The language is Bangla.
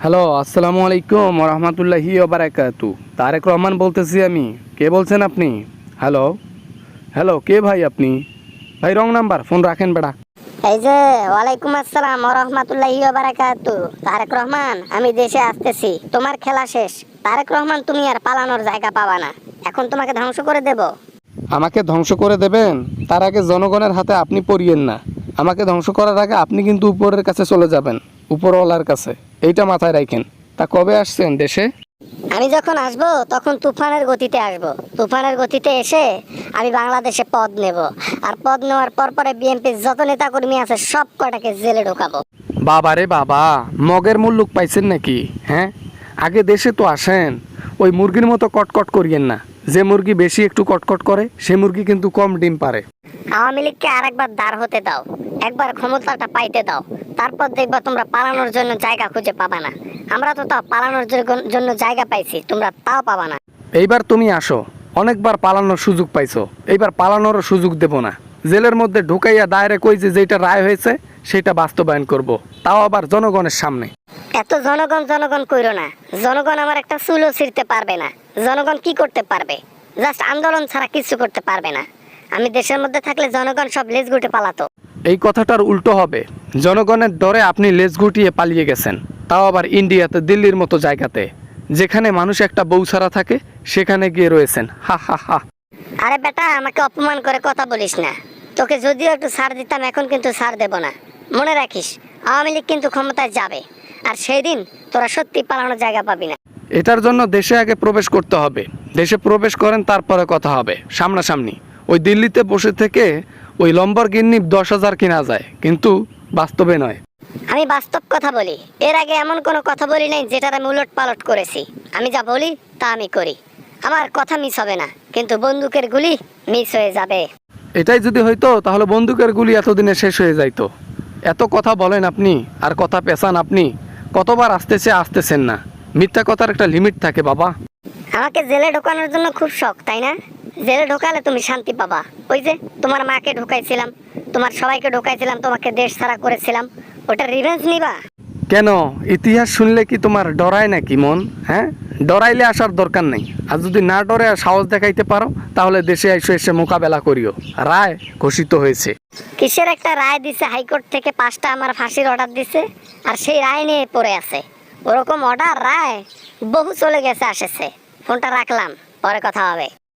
হ্যালো, আসসালামু আলাইকুম রহমতুল্লাহি ওবারাকাতু। তারেক রহমান বলতেছি আমি। কে বলছেন আপনি? হ্যালো হ্যালো, কে ভাই আপনি? ভাই রং নাম্বার, ফোন রাখেন বেড়া। এই যে ওয়ালাইকুম আসসালাম ওয়া রাহমাতুল্লাহি ওয়া বারাকাতু। তারেক রহমান, আমি দেশে আসতেছি, তোমার খেলা শেষ। তারেক রহমান, তুমি আর পালানোর জায়গা পাবা না, এখন তোমাকে ধ্বংস করে দেব। আমাকে ধ্বংস করে দেবেন? তার আগে জনগণের হাতে আপনি পড়িয়েন না। আমাকে ধ্বংস করার আগে আপনি কিন্তু উপরের কাছে চলে যাবেন, উপরওয়ালার কাছে। এইটা মাথায় রাখেন। তা কবে আসছেন দেশে? আমি যখন আসব তখন তুফানের গতিতে আসব। তুফানের গতিতে এসে আমি বাংলাদেশে পদ নেব, আর পদ নেওয়ার পরে বিএনপির যত নেতাকর্মী আছে সব কটাকে জেলে ঢোকাবো। বাবা রে বাবা, মগের মুল্লুক পাইছেন নাকি? হ্যাঁ, আগে দেশে তো আসেন। ওই মুরগির মতো কটকট করিয়েন না। যে মুরগি বেশি একটু কটকট করে সে মুরগি কিন্তু কম ডিম পারে। আওয়ামী লীগকে আরেকবার দাঁড় হতে দাও, একবার ক্ষমতাটা পাইতে দাও, তারপর দেখবা তোমরা পালানোর জন্য জায়গা খুঁজে পাবা না। আমরা তো তাও পালানোর জন্য জায়গা পাইছি, তোমরা তাও পাবা না। এইবার তুমি আসো, অনেকবার পালানোর সুযোগ পাইছো, এইবার পালানোরও সুযোগ দেব না। জেলের মধ্যে ঢুকাইয়া দায়রে কই যে যেটা রায় হয়েছে সেটা বাস্তবায়ন করব, তাও আবার জনগণের সামনে। এত জনগণ জনগণ কইরো না। জনগণ আমার একটা চুলও ছিঁড়তে পারবে না। জনগণ কি করতে পারবে? জাস্ট আন্দোলন ছাড়া কিছু করতে পারবে না। আমি দেশের মধ্যে থাকলে জনগণ সব লেজ গুটে পালাতো। এই কথাটার উল্টো হবে। জনগণের ডরে আপনি লেজ গুটিয়ে পালিয়ে গেছেন, তাও আবার ইন্ডিয়াতে, দিল্লির মতো জায়গাতে, যেখানে মানুষ একটা বউ ছাড়া থাকে সেখানে গিয়ে রয়েছেন। হা হা হা। আরে বেটা, আমাকে অপমান করে কথা বলিস না। তোকে যদিও একটু ছাড় দিতাম, এখন কিন্তু ছাড় দেব না। মনে রাখিস, আওয়ামী লীগ কিন্তু ক্ষমতায় যাবে, আর সেই দিন তোরা সত্যি পালানোর জায়গা পাবি না। এটার জন্য দেশে আগে প্রবেশ করতে হবে। দেশে প্রবেশ করেন, তারপরে কথা হবে সামনাসামনি। ওই দিল্লিতে বসে থেকে ওই লম্বরগিন্নি 10,000 কিনা যায়, কিন্তু বাস্তবে নয়। আমি বাস্তব কথা বলি। এর আগে এমন কোনো কথা বলি নাই যেটার আমি উলট পালট করেছি। আমি যা বলি তা আমি করি। আমার কথা মিস হবে না, কিন্তু বন্দুকের গুলি মিস হয়ে যাবে। এটাই যদি হইতো তাহলে বন্দুকের গুলি এতদিনে শেষ হয়ে যাইতো। এত কথা বলেন আপনি, আর কথা পেছান আপনি। কতবার আসতেছেন না। মিথ্যা কথার একটা লিমিট থাকে বাবা। আমাকে জেলে ঢোকানোর জন্য খুব শখ, তাই না? জেলে ঢোকালে তুমি শান্তি পাবা। ওই যে তোমার মাকে ঢোকাইছিলাম, তোমার সবাইকে ঢোকাইছিলাম, তোমাকে দেশ ছাড়া করেছিলাম, ওটা রিভেঞ্জ নিবা? কেন, ইতিহাস শুনলে কি তোমার ডরায় নাকি মন? হ্যাঁ, ডরাইলে আসার দরকার নেই। আর যদি না ডরে আর সাহস দেখাইতে পারো, তাহলে দেশে এসে মোকাবেলা করিও। রায় ঘোষিত হয়েছে। কিসের একটা রায় দিছে হাইকোর্ট থেকে, 5টা আমার ফাঁসির অর্ডার দিছে, আর সেই রায় নিয়ে পড়ে আছে। ওরকম অর্ডার রায় বহু চলে গেছে, আসেছে। ফোনটা রাখলাম, পরে কথা হবে।